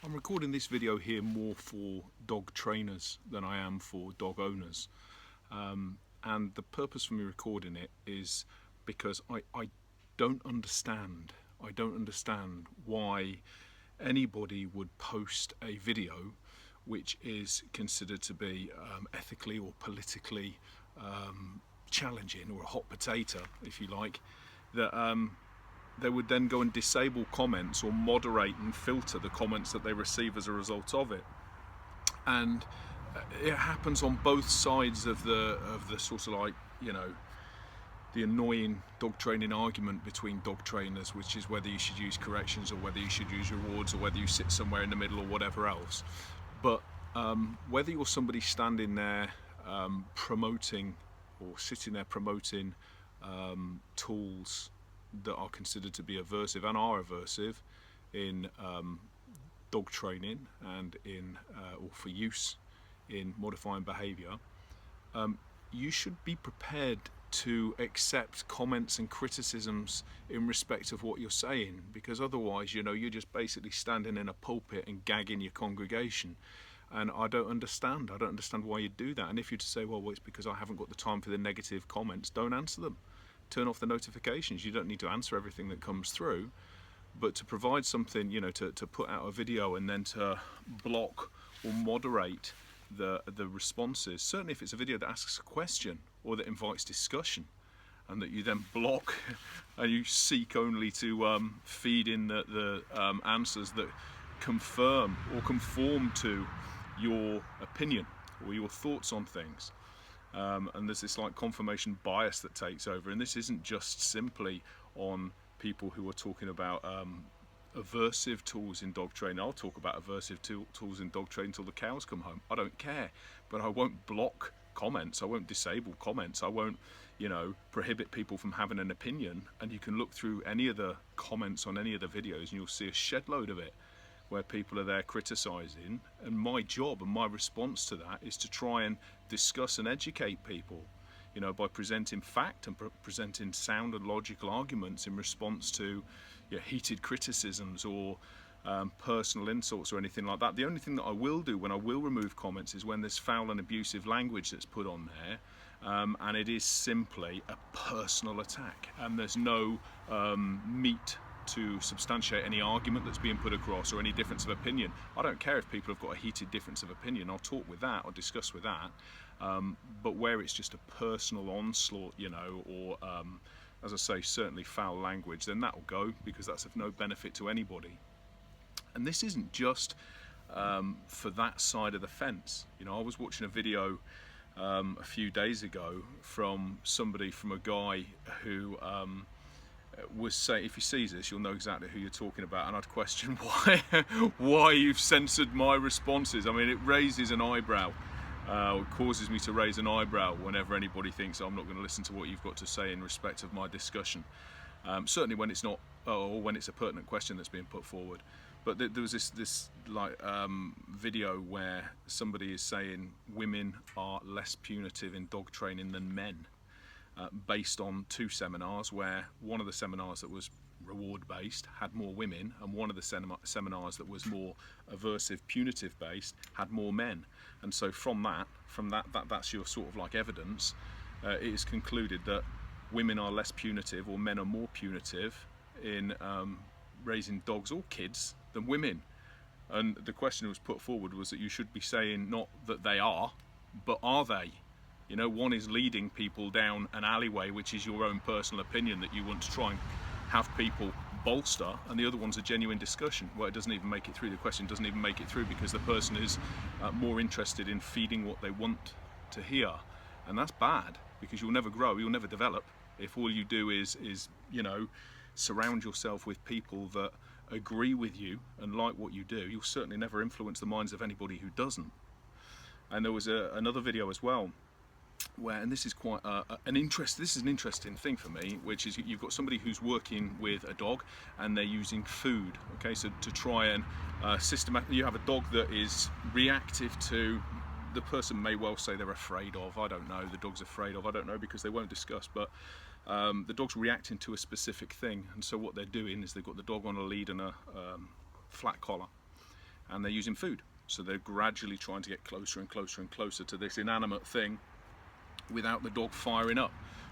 I'm recording this video here more for dog trainers than I am for dog owners, and the purpose for me recording it is because I don't understand why anybody would post a video which is considered to be ethically or politically challenging, or a hot potato if you like, that they would then go and disable comments or moderate and filter the comments that they receive as a result of it. And it happens on both sides of the sort of, like, you know, the annoying dog training argument between dog trainers, which is whether you should use corrections or whether you should use rewards or whether you sit somewhere in the middle or whatever else. But whether you're somebody standing there promoting or sitting there promoting tools that are considered to be aversive and are aversive in dog training and in or for use in modifying behaviour, you should be prepared to accept comments and criticisms in respect of what you're saying, because otherwise, you know, you're just basically standing in a pulpit and gagging your congregation. And I don't understand why you do that. And if you're to say, well, it's because I haven't got the time for the negative comments, don't answer them. Turn off the notifications. You don't need to answer everything that comes through, but to provide something, you know, to put out a video and then to block or moderate the responses, certainly if it's a video that asks a question or that invites discussion, and that you then block and you seek only to feed in the answers that confirm or conform to your opinion or your thoughts on things. And there's this like confirmation bias that takes over, and this isn't just simply on people who are talking about aversive tools in dog training. I'll talk about aversive tools in dog training until the cows come home. I don't care, but I won't block comments, I won't disable comments, I won't, you know, prohibit people from having an opinion. And you can look through any of the comments on any of the videos and you'll see a shed load of it where people are there criticising, and my job and my response to that is to try and discuss and educate people, you know, by presenting fact and presenting sound and logical arguments in response to, you know, heated criticisms or personal insults or anything like that. The only thing that I will do when I will remove comments is when there's foul and abusive language that's put on there, and it is simply a personal attack, and there's no meat to substantiate any argument that's being put across or any difference of opinion. I don't care if people have got a heated difference of opinion, I'll talk with that, I'll discuss with that, but where it's just a personal onslaught, you know, or as I say, certainly foul language, then that will go, because that's of no benefit to anybody. And this isn't just for that side of the fence. You know, I was watching a video a few days ago from a guy who was saying, if he sees this, you'll know exactly who you're talking about, and I'd question why you've censored my responses. I mean, it raises an eyebrow, it causes me to raise an eyebrow whenever anybody thinks I'm not going to listen to what you've got to say in respect of my discussion. Certainly when it's not, or when it's a pertinent question that's being put forward. But there was this video where somebody is saying women are less punitive in dog training than men. Based on two seminars, where one of the seminars that was reward based had more women, and one of the seminars that was more aversive, punitive based had more men. And so from that's your sort of like evidence. It is concluded that women are less punitive, or men are more punitive in raising dogs or kids than women. And the question that was put forward was that you should be saying not that they are, but are they? You know, one is leading people down an alleyway, which is your own personal opinion that you want to try and have people bolster, and the other one's a genuine discussion. Well, it doesn't even make it through. The question doesn't even make it through because the person is more interested in feeding what they want to hear. And that's bad, because you'll never grow, you'll never develop if all you do is you know, surround yourself with people that agree with you and like what you do. You'll certainly never influence the minds of anybody who doesn't. And there was another video as well where, and this is quite this is an interesting thing for me, which is you've got somebody who's working with a dog and they're using food, okay, so to try and systematically, you have a dog that is reactive to, the person may well say they're afraid of, I don't know, the dog's afraid of, I don't know, because they won't discuss, but the dog's reacting to a specific thing. And so what they're doing is they've got the dog on a lead and a flat collar, and they're using food. So they're gradually trying to get closer and closer and closer to this inanimate thing without the dog firing up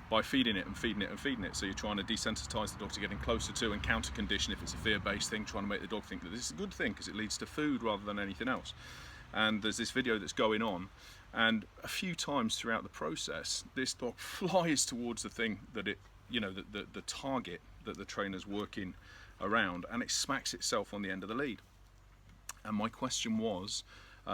by feeding it and feeding it and feeding it. So you're trying to desensitize the dog to getting closer to, and counter condition if it's a fear-based thing, trying to make the dog think that this is a good thing because it leads to food rather than anything else. And there's this video that's going on, and a few times throughout the process this dog flies towards the thing that it, you know, the target that the trainer's working around, and it smacks itself on the end of the lead. And my question was,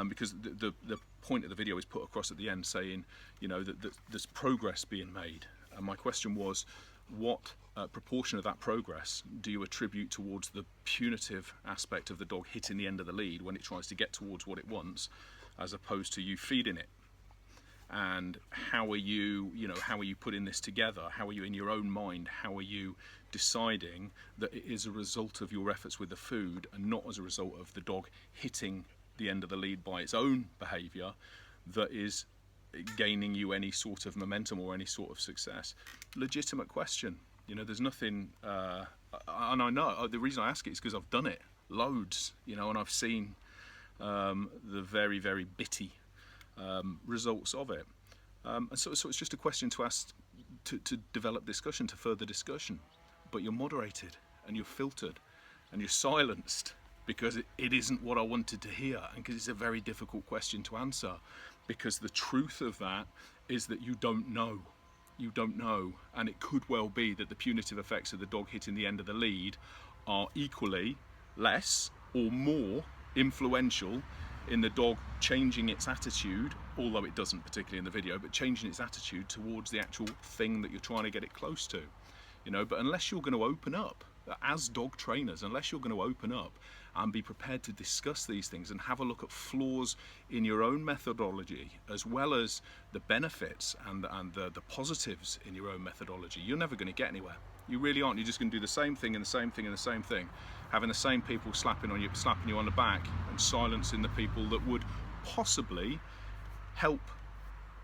because the point of the video is put across at the end saying, you know, that there's progress being made, and my question was, what proportion of that progress do you attribute towards the punitive aspect of the dog hitting the end of the lead when it tries to get towards what it wants, as opposed to you feeding it? And how are you, you know, how are you putting this together? How are you in your own mind? How are you deciding that it is a result of your efforts with the food and not as a result of the dog hitting the end of the lead by its own behaviour that is gaining you any sort of momentum or any sort of success? Legitimate question. You know, there's nothing, and I know the reason I ask it is because I've done it loads, you know, and I've seen the very, very bitty results of it. And so it's just a question to ask, to develop discussion, to further discussion. But you're moderated and you're filtered and you're silenced because it isn't what I wanted to hear, and because it's a very difficult question to answer, because the truth of that is that you don't know. You don't know, and it could well be that the punitive effects of the dog hitting the end of the lead are equally less or more influential in the dog changing its attitude, although it doesn't particularly in the video, but changing its attitude towards the actual thing that you're trying to get it close to. You know, but unless you're going to open up, as dog trainers, unless you're going to open up and be prepared to discuss these things and have a look at flaws in your own methodology, as well as the benefits and the positives in your own methodology, you're never going to get anywhere. You really aren't. You're just going to do the same thing and the same thing and the same thing, having the same people slapping you on the back and silencing the people that would possibly help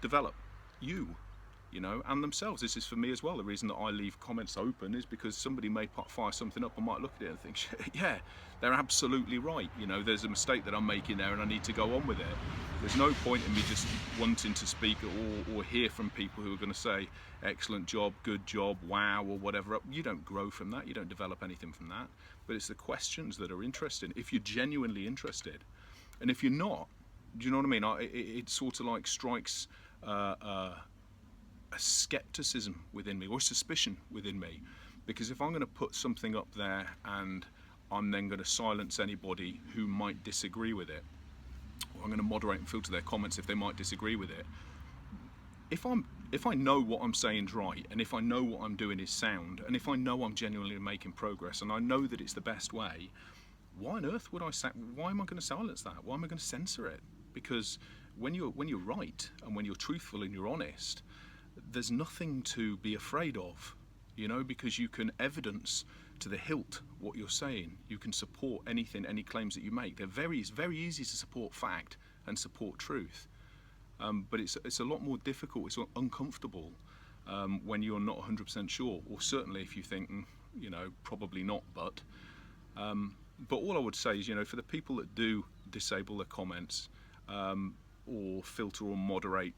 develop you know, and themselves. This is for me as well. The reason that I leave comments open is because somebody may fire something up. I might look at it and think, yeah, they're absolutely right. You know, there's a mistake that I'm making there and I need to go on with it. There's no point in me just wanting to speak or hear from people who are going to say, excellent job, good job, wow, or whatever. You don't grow from that. You don't develop anything from that. But it's the questions that are interesting, if you're genuinely interested. And if you're not, do you know what I mean? It sort of like strikes a skepticism within me, or suspicion within me, because if I'm going to put something up there and I'm then going to silence anybody who might disagree with it, or I'm going to moderate and filter their comments if they might disagree with it, if I know what I'm saying is right, and if I know what I'm doing is sound, and if I know I'm genuinely making progress, and I know that it's the best way, why on earth would why am I going to silence that? Why am I going to censor it? Because when you're right and when you're truthful and you're honest, there's nothing to be afraid of, you know, because you can evidence to the hilt what you're saying. You can support anything, any claims that you make. It's very easy to support fact and support truth, but it's a lot more difficult. It's uncomfortable when you're not 100% sure, or certainly if you think, you know, probably not. But all I would say is, you know, for the people that do disable their comments or filter or moderate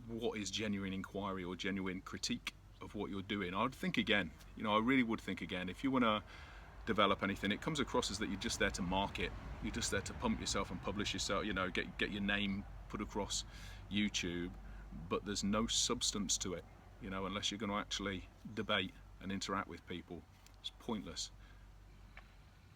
what is genuine inquiry or genuine critique of what you're doing, I'd think again. You know, I really would think again. If you want to develop anything, it comes across as that you're just there to market, you're just there to pump yourself and publish yourself, you know, get your name put across YouTube, but there's no substance to it, you know, unless you're going to actually debate and interact with people. It's pointless.